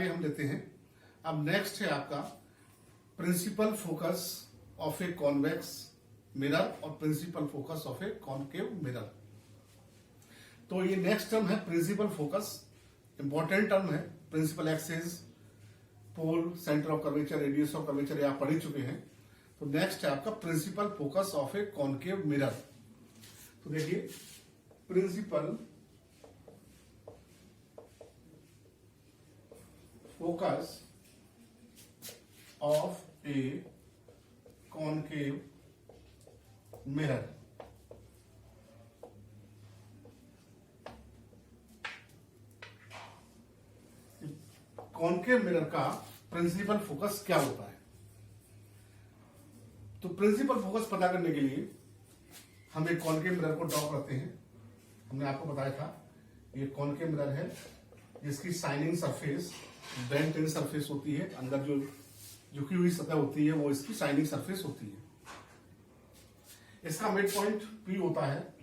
आगे हम लेते हैं। अब नेक्स्ट है आपका principal focus of a convex mirror और principal focus of a concave mirror. तो ये नेक्स्ट टर्म है प्रिंसिपल फोकस, इंपॉर्टेंट टर्म है। Principal axis, pole, centre of curvature, radius of curvature आप पढ़ चुके हैं। तो नेक्स्ट है आपका principal focus of a concave mirror. तो देखिए principal focus of a concave mirror. Concave mirror का प्रिंसिपल फोकस क्या होता है? तो प्रिंसिपल फोकस पता करने के लिए हम एक कॉनकेव मिरर को ड्रॉ करते हैं। हमने आपको बताया था ये कॉनकेव मिरर है जिसकी shining surface bent in surface होती है, अंदर जो झुकी हुई सतह होती है वो इसकी शाइनिंग सरफेस होती है। इसका मिड पॉइंट P होता है।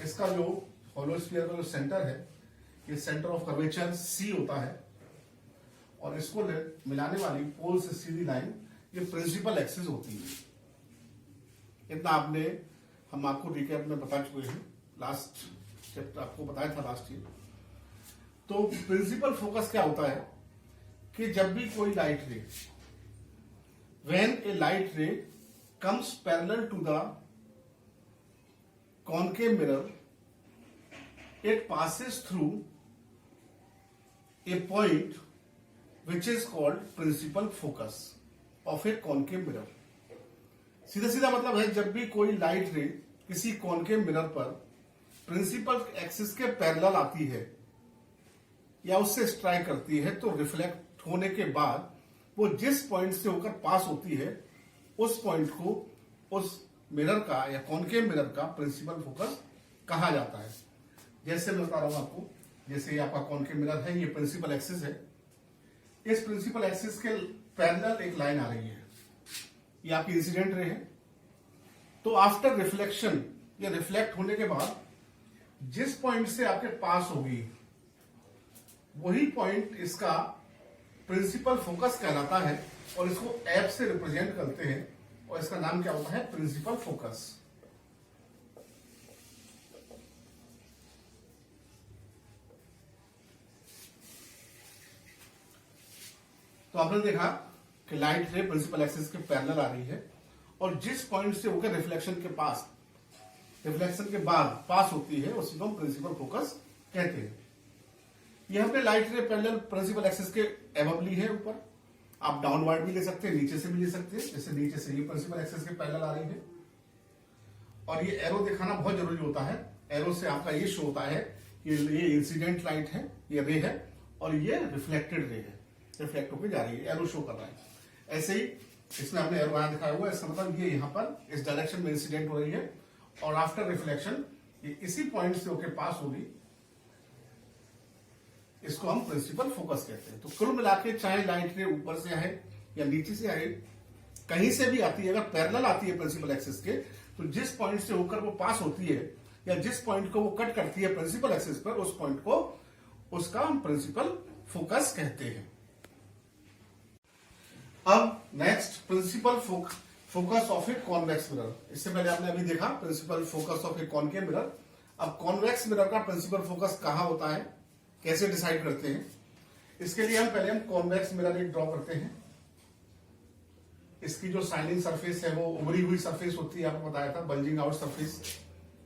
इसका जो होलो स्फीयर का जो सेंटर है ये सेंटर ऑफ कर्वेचर C होता है और इसको मिलाने वाली पोल से सीधी लाइन ये प्रिंसिपल एक्सिस होती है। इतना हम आपको रिकैप में बता चुके हैं, लास्ट चैप्टर आपको बताया था लास्ट ईयर। तो प्रिंसिपल फोकस क्या होता है कि जब भी कोई light ray, when a light रे comes parallel to the concave mirror, it passes through a point which is called principal focus of a concave mirror. सीधा सीधा मतलब है जब भी कोई लाइट रे किसी कॉनकेव मिरर पर प्रिंसिपल एक्सिस के पैरेलल आती है या उससे स्ट्राइक करती है तो रिफ्लेक्ट होने के बाद वो जिस पॉइंट से होकर पास होती है उस पॉइंट को उस मिरर का या कॉनकेव मिरर का प्रिंसिपल फोकस कहा जाता है। जैसे मैं बता रहा हूं आपको, जैसे ये आपका कॉनकेव मिरर है, ये प्रिंसिपल एक्सिस है। इस प्रिंसिपल एक्सिस के पैरेलल एक लाइन आ रही है, ये आपकी इंसिडेंट रे है। तो आफ्टर रिफ्लेक्शन या रिफ्लेक्ट होने के बाद जिस पॉइंट से आपके पास होगी वही पॉइंट इसका प्रिंसिपल फोकस कहलाता है और इसको एफ से रिप्रेजेंट करते हैं और इसका नाम क्या होता है? Principal focus. तो आपने देखा कि लाइट रे प्रिंसिपल एक्सिस के पैरेलल आ रही है और जिस पॉइंट से होकर रिफ्लेक्शन के बाद पास होती है उसी को हम प्रिंसिपल फोकस कहते हैं। यहां पे light ray parallel principal axis के एबव ली है ऊपर, आप डाउनवर्ड भी ले सकते हैं, नीचे से भी ले सकते हैं। जैसे नीचे से ये प्रिंसिपल एक्सिस के पैरेलल आ रही है और ये एरो दिखाना बहुत जरूरी होता है। एरो से आपका ये शो होता है कि ये इंसिडेंट लाइट है, ये रे है और ये रिफ्लेक्टेड रे है, रिफ्लेक्ट होकर जा रही है, एरो शो कर रहा है। ऐसे ही इसमें हमने एरो यहां दिखाया हुआ है, इसका मतलब ये यहां पर इस डायरेक्शन में इंसिडेंट हो रही है और आफ्टर रिफ्लेक्शन ये इसी पॉइंट से होकर पास होगी, इसको हम प्रिंसिपल फोकस कहते हैं। तो कुल मिलाके चाहे लाइट रे ऊपर से आए या नीचे से आए, कहीं से भी आती है, अगर पैरेलल आती है प्रिंसिपल एक्सिस के, तो जिस पॉइंट से होकर वो पास होती है या जिस पॉइंट को वो कट करती है प्रिंसिपल एक्सिस पर, उस पॉइंट को उसका हम प्रिंसिपल फोकस कहते हैं। अब next principal focus of a convex mirror. इससे पहले आपने अभी देखा principal focus of a concave mirror. अब कॉन्वेक्स मिरर का प्रिंसिपल फोकस कहां होता है, कैसे डिसाइड करते हैं? इसके लिए हम कॉन्वेक्स मिरर एक ड्रॉ करते हैं। इसकी जो शाइनिंग सरफेस है वो उभरी हुई सरफेस होती है, आपको बताया था, बल्जिंग आउट सरफेस।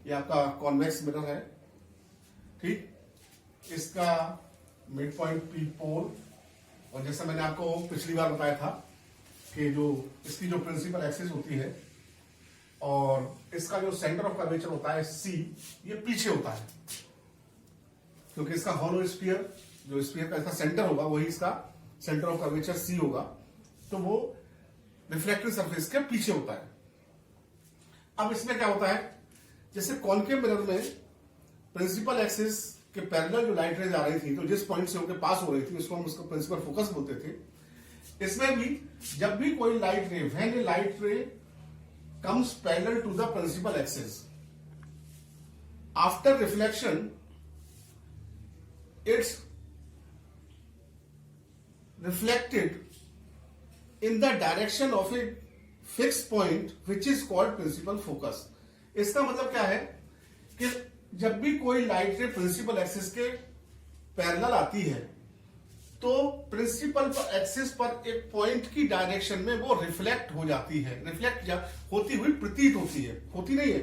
ये आपका कॉन्वेक्स मिरर है, ठीक। इसका मिड पॉइंट P पोल, और जैसा मैंने आपको पिछली बार बताया था कि जो इसकी जो प्रिंसिपल एक्सिस होती है और इसका जो सेंटर ऑफ कर्वेचर होता है C, ये पीछे होता है क्योंकि इसका होलो स्फीयर, जो स्फीयर का इसका सेंटर होगा वही इसका सेंटर ऑफ कर्वेचर C होगा, तो वो रिफ्लेक्टिव सरफेस के पीछे होता है। अब इसमें क्या होता है, जैसे कॉनकेव मिरर में प्रिंसिपल एक्सिस के पैरेलल जो लाइट रेज आ रही थी, तो जिस पॉइंट से होकर पास हो रही थी उसको हम उसको प्रिंसिपल फोकस बोलते थे। इसमें भी जब भी कोई light ray, when a light ray comes parallel to the principal axis, after reflection its reflected in the direction of a fixed point which is called principal focus। इसका मतलब क्या है कि जब भी कोई लाइट रे प्रिंसिपल एक्सिस के parallel आती है तो प्रिंसिपल एक्सिस पर एक पॉइंट की डायरेक्शन में वो रिफ्लेक्ट हो जाती है। रिफ्लेक्ट होती हुई प्रतीत होती है, होती नहीं है,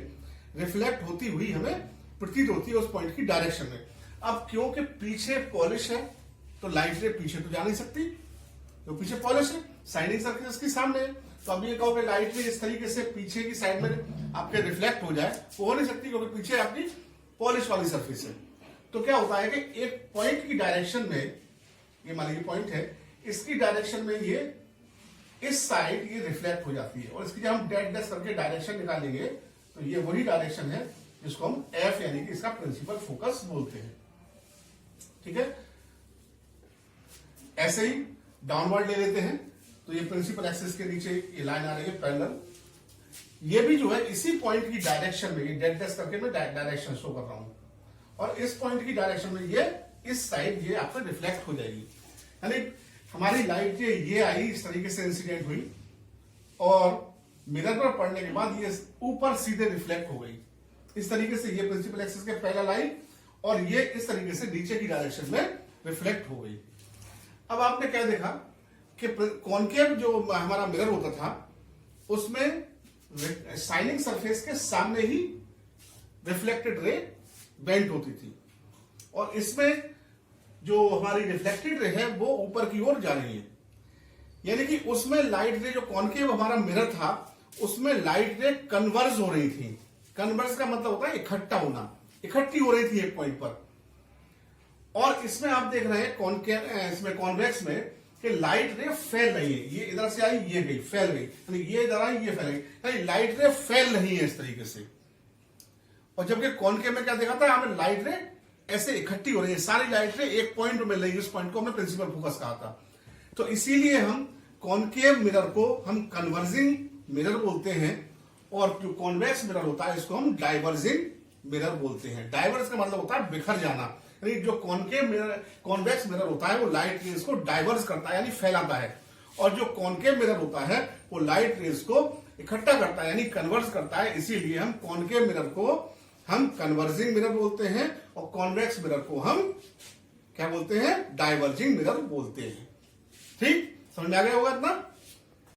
रिफ्लेक्ट होती हुई हमें प्रतीत होती है उस पॉइंट की डायरेक्शन में। अब क्योंकि पीछे पॉलिश है तो लाइट रे पीछे तो जा नहीं सकती, तो पीछे पॉलिश है, शाइनिंग सरफेस के सामने है। तो अब ये कहो कि लाइट रे इस तरीके से पीछे की साइड में आपके रिफ्लेक्ट हो जाए, वो हो नहीं सकती क्योंकि पीछे आपकी पॉलिश वाली सरफेस है। तो क्या होता है कि एक पॉइंट की डायरेक्शन में, ये मान लीजिए पॉइंट है, इसकी डायरेक्शन में ये इस साइड ये रिफ्लेक्ट हो जाती है और इसकी जब हम डेट डैश करके डायरेक्शन निकालेंगे तो ये वही डायरेक्शन है जिसको हम एफ यानी कि इसका प्रिंसिपल फोकस बोलते हैं। ठीक है, ऐसे ही डाउनवर्ड ले लेते हैं तो ये प्रिंसिपल एक्सिस के नीचे ये लाइन आ रही है पैरेलल, ये भी जो है इसी पॉइंट की डायरेक्शन में, ये डेट डैश करके मैं डायरेक्शन शो कर रहा हूं, और इस पॉइंट की डायरेक्शन में ये इस साइड ये आपको रिफ्लेक्ट हो जाएगी। यानी हमारी लाइट ये आई, इस तरीके से इंसिडेंट हुई और मिरर पर पड़ने के बाद ये ऊपर सीधे रिफ्लेक्ट हो गई। इस तरीके से ये प्रिंसिपल एक्सिस के पैरेलल आई और ये इस तरीके से नीचे की डायरेक्शन में रिफ्लेक्ट हो गई। अब आपने क्या देखा कि कॉनकेव जो हमारा मिरर होता था उसमें शाइनिंग सरफेस के सामने ही रिफ्लेक्टेड रे बेंट होती थी और इसमें जो हमारी रिफ्लेक्टेड रे है वो ऊपर की ओर जा रही है। यानी कि उसमें लाइट रे, जो कॉनकेव हमारा मिरर था उसमें लाइट रे कन्वर्ज हो रही थी। कन्वर्ज का मतलब होता है इकट्ठा होना, इकट्ठी हो रही थी एक पॉइंट पर। और इसमें आप देख रहे हैं कॉनकेव, इसमें कॉन्वेक्स में कि लाइट रे फैल रही है, ये इधर से आई ये गई, फैल गई, यानी ये इधर आई ये फैल गई, यानी लाइट रे फैल रही है इस तरीके से। और जबकि कॉनकेव में क्या देखा था, हमें लाइट रे ऐसे इकट्ठी हो रही है, सारी लाइट रे एक पॉइंट में मिल रही है, उस पॉइंट को हमने प्रिंसिपल फोकस कहा था। तो इसीलिए हम कॉनकेव मिरर को हम कन्वर्जिंग मिरर बोलते हैं और जो कॉन्वेक्स मिरर होता है इसको हम डाइवर्जिंग मिरर बोलते हैं। डाइवर्स का मतलब होता है बिखर जाना, यानी जो कॉनकेव मिरर, कॉन्वेक्स मिरर होता है वो लाइट रेज को डाइवर्स करता है यानी फैलाता है, और जो कॉनकेव मिरर होता है वो लाइट रेज को इकट्ठा करता है यानी कन्वर्स करता है। इसीलिए हम कॉनकेव मिरर को हम कन्वर्जिंग मिरर बोलते हैं और कॉन्वेक्स मिरर को हम क्या बोलते हैं, डाइवर्जिंग मिरर बोलते हैं। ठीक, समझ में आ गया होगा इतना।